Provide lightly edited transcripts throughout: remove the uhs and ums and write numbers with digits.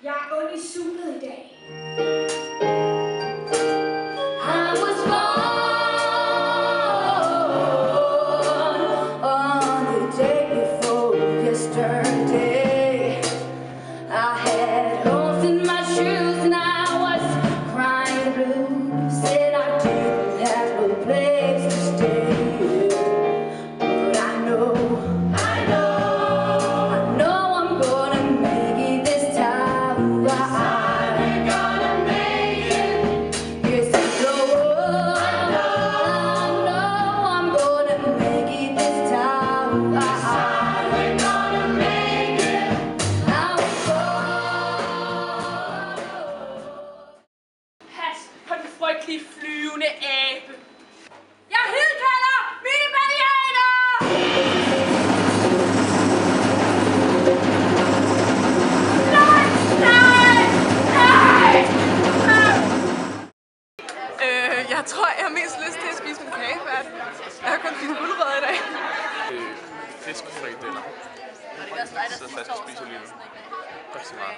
Jeg er ondt i suget i dag. Flyvende abe. Jeg hidkalder mine badianer! Nej! Nej! Nej! Jeg tror, jeg har mest lyst til at spise min kagefærd. Jeg har kun spist gulerødder i dag. Fiskefrikadeller. Så fast og spiser lige nu. Rigtig meget.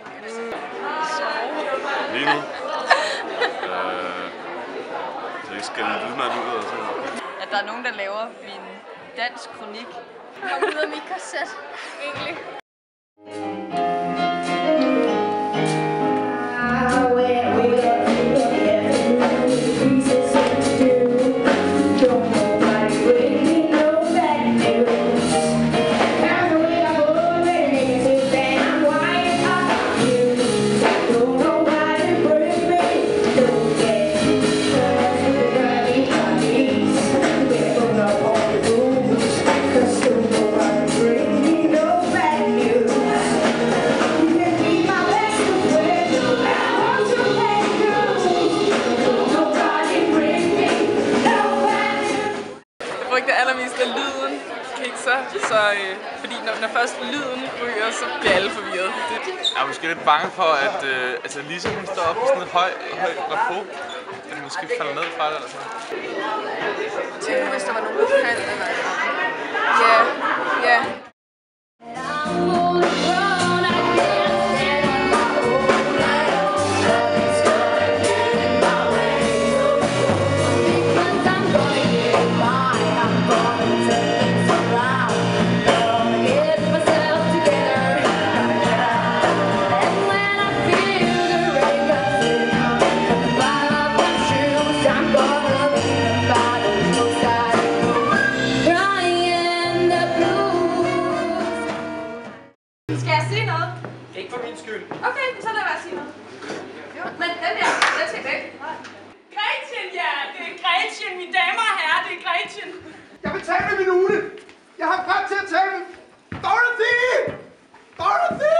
Lige nu. Så jeg skal lyde mig ud og sådan. At der er nogen, der laver min dansk kronik. Kom ud af mit korset, egentlig. Allermest af lyden kikser, så fordi når først lyden ryger, så bliver alle forvirret. Jeg er måske lidt bange for, at Lisa hun står op på sådan et højt rapport, at den måske falder ned fra det eller sådan. Tænk nu, hvis der var nogen, der faldt eller noget. Ja. Skal jeg sige noget? Ikke for min skyld. Okay, så lad være at sige noget. Jo. Men den skal væk. Gretchen, ja! Det er Gretchen, mine damer og herrer, det er Gretchen. Jeg vil tale med min Une! Jeg har ret til at tale med... Dorothy! Dorothy!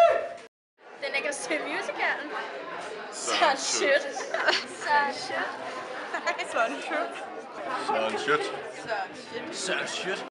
Den er ikke at se musicalen. Søren Shit. Søren Shit.